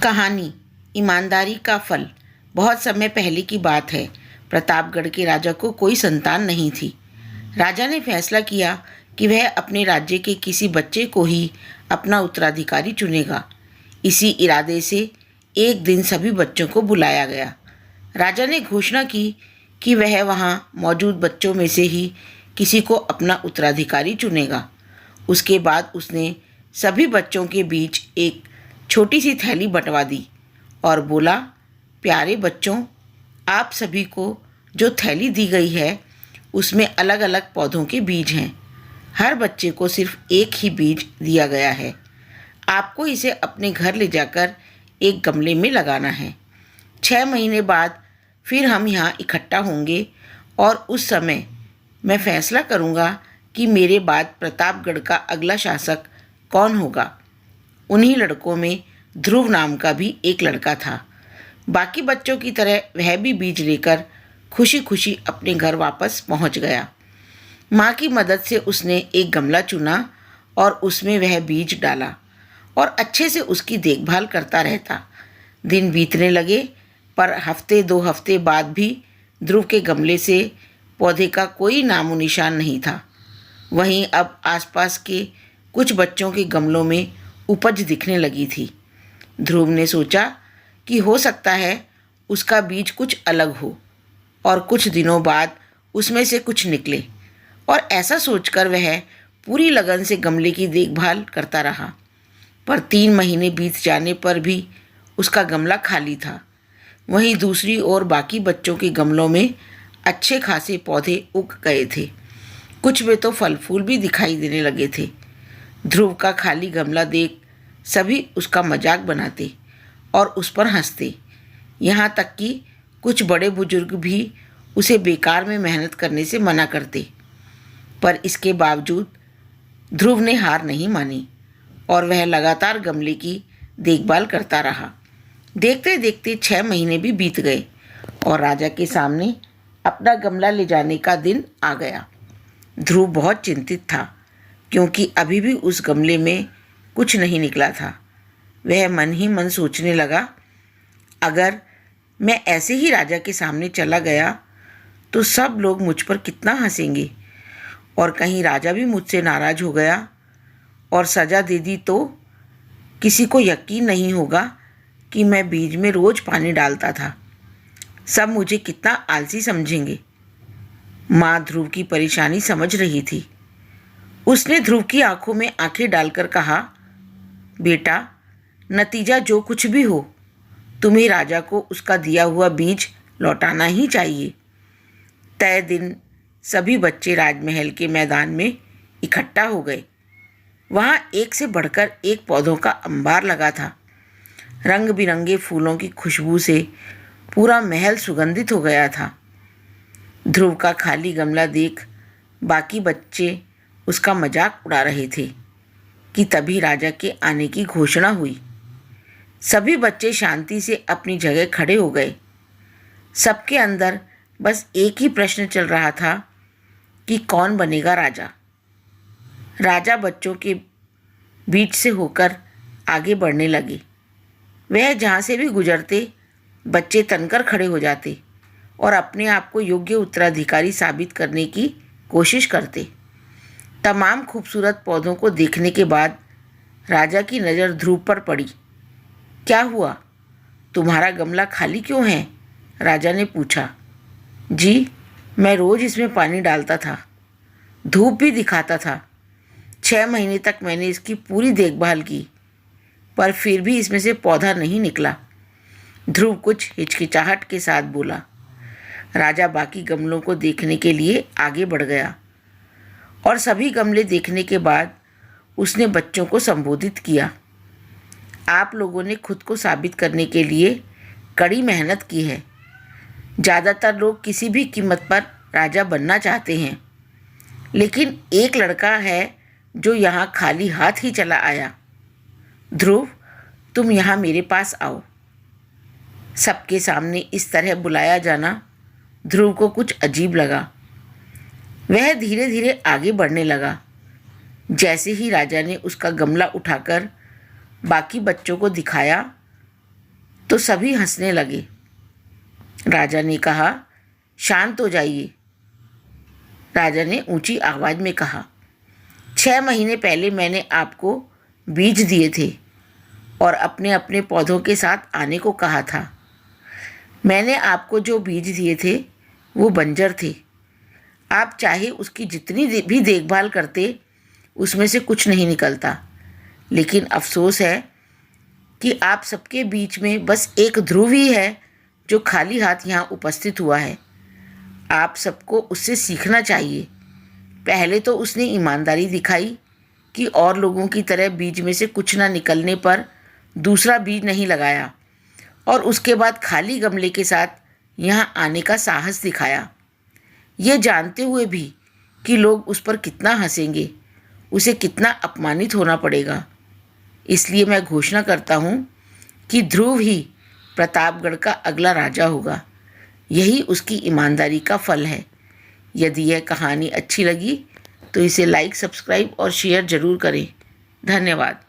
कहानी ईमानदारी का फल। बहुत समय पहले की बात है। प्रतापगढ़ के राजा को कोई संतान नहीं थी। राजा ने फैसला किया कि वह अपने राज्य के किसी बच्चे को ही अपना उत्तराधिकारी चुनेगा। इसी इरादे से एक दिन सभी बच्चों को बुलाया गया। राजा ने घोषणा की कि वह वहाँ मौजूद बच्चों में से ही किसी को अपना उत्तराधिकारी चुनेगा। उसके बाद उसने सभी बच्चों के बीच एक छोटी सी थैली बंटवा दी और बोला, प्यारे बच्चों, आप सभी को जो थैली दी गई है उसमें अलग अलग पौधों के बीज हैं। हर बच्चे को सिर्फ एक ही बीज दिया गया है। आपको इसे अपने घर ले जाकर एक गमले में लगाना है। 6 महीने बाद फिर हम यहाँ इकट्ठा होंगे और उस समय मैं फैसला करूँगा कि मेरे बाद प्रतापगढ़ का अगला शासक कौन होगा। उन्हीं लड़कों में ध्रुव नाम का भी एक लड़का था। बाकी बच्चों की तरह वह भी बीज लेकर खुशी खुशी अपने घर वापस पहुंच गया। माँ की मदद से उसने एक गमला चुना और उसमें वह बीज डाला और अच्छे से उसकी देखभाल करता रहता। दिन बीतने लगे, पर हफ्ते 2 हफ्ते बाद भी ध्रुव के गमले से पौधे का कोई नामो निशान नहीं था। वहीं अब आसपास के कुछ बच्चों के गमलों में उपज दिखने लगी थी। ध्रुव ने सोचा कि हो सकता है उसका बीज कुछ अलग हो और कुछ दिनों बाद उसमें से कुछ निकले, और ऐसा सोचकर वह पूरी लगन से गमले की देखभाल करता रहा। पर 3 महीने बीत जाने पर भी उसका गमला खाली था। वहीं दूसरी ओर बाकी बच्चों के गमलों में अच्छे खासे पौधे उग गए थे। कुछ में तो फल फूल भी दिखाई देने लगे थे। ध्रुव का खाली गमला देख सभी उसका मजाक बनाते और उस पर हंसते। यहाँ तक कि कुछ बड़े बुजुर्ग भी उसे बेकार में मेहनत करने से मना करते। पर इसके बावजूद ध्रुव ने हार नहीं मानी और वह लगातार गमले की देखभाल करता रहा। देखते देखते 6 महीने भी बीत गए और राजा के सामने अपना गमला ले जाने का दिन आ गया। ध्रुव बहुत चिंतित था, क्योंकि अभी भी उस गमले में कुछ नहीं निकला था। वह मन ही मन सोचने लगा, अगर मैं ऐसे ही राजा के सामने चला गया तो सब लोग मुझ पर कितना हंसेंगे, और कहीं राजा भी मुझसे नाराज़ हो गया और सज़ा दे दी तो किसी को यकीन नहीं होगा कि मैं बीज में रोज़ पानी डालता था। सब मुझे कितना आलसी समझेंगे। माँ ध्रुव की परेशानी समझ रही थी। उसने ध्रुव की आंखों में आंखें डालकर कहा, बेटा, नतीजा जो कुछ भी हो, तुम्हें राजा को उसका दिया हुआ बीज लौटाना ही चाहिए। तय दिन सभी बच्चे राजमहल के मैदान में इकट्ठा हो गए। वहाँ एक से बढ़कर एक पौधों का अंबार लगा था। रंग बिरंगे फूलों की खुशबू से पूरा महल सुगंधित हो गया था। ध्रुव का खाली गमला देख बाकी बच्चे उसका मजाक उड़ा रहे थे कि तभी राजा के आने की घोषणा हुई। सभी बच्चे शांति से अपनी जगह खड़े हो गए। सबके अंदर बस एक ही प्रश्न चल रहा था कि कौन बनेगा राजा। राजा बच्चों के बीच से होकर आगे बढ़ने लगे। वह जहाँ से भी गुजरते बच्चे तनकर खड़े हो जाते और अपने आप को योग्य उत्तराधिकारी साबित करने की कोशिश करते। तमाम खूबसूरत पौधों को देखने के बाद राजा की नज़र ध्रुव पर पड़ी। क्या हुआ, तुम्हारा गमला खाली क्यों है? राजा ने पूछा। जी, मैं रोज़ इसमें पानी डालता था, धूप भी दिखाता था। 6 महीने तक मैंने इसकी पूरी देखभाल की, पर फिर भी इसमें से पौधा नहीं निकला। ध्रुव कुछ हिचकिचाहट के साथ बोला। राजा बाकी गमलों को देखने के लिए आगे बढ़ गया और सभी गमले देखने के बाद उसने बच्चों को संबोधित किया। आप लोगों ने खुद को साबित करने के लिए कड़ी मेहनत की है। ज़्यादातर लोग किसी भी कीमत पर राजा बनना चाहते हैं, लेकिन एक लड़का है जो यहाँ खाली हाथ ही चला आया। ध्रुव, तुम यहाँ मेरे पास आओ। सबके सामने इस तरह बुलाया जाना ध्रुव को कुछ अजीब लगा। वह धीरे धीरे आगे बढ़ने लगा। जैसे ही राजा ने उसका गमला उठाकर बाकी बच्चों को दिखाया, तो सभी हंसने लगे। राजा ने कहा, शांत हो जाइए। राजा ने ऊंची आवाज में कहा, 6 महीने पहले मैंने आपको बीज दिए थे और अपने अपने पौधों के साथ आने को कहा था। मैंने आपको जो बीज दिए थे वो बंजर थे। आप चाहे उसकी जितनी भी देखभाल करते, उसमें से कुछ नहीं निकलता। लेकिन अफसोस है कि आप सबके बीच में बस एक ध्रुव ही है जो खाली हाथ यहाँ उपस्थित हुआ है। आप सबको उससे सीखना चाहिए। पहले तो उसने ईमानदारी दिखाई कि और लोगों की तरह बीज में से कुछ ना निकलने पर दूसरा बीज नहीं लगाया, और उसके बाद खाली गमले के साथ यहाँ आने का साहस दिखाया, ये जानते हुए भी कि लोग उस पर कितना हंसेंगे, उसे कितना अपमानित होना पड़ेगा। इसलिए मैं घोषणा करता हूँ कि ध्रुव ही प्रतापगढ़ का अगला राजा होगा। यही उसकी ईमानदारी का फल है। यदि यह कहानी अच्छी लगी तो इसे लाइक, सब्सक्राइब और शेयर ज़रूर करें। धन्यवाद।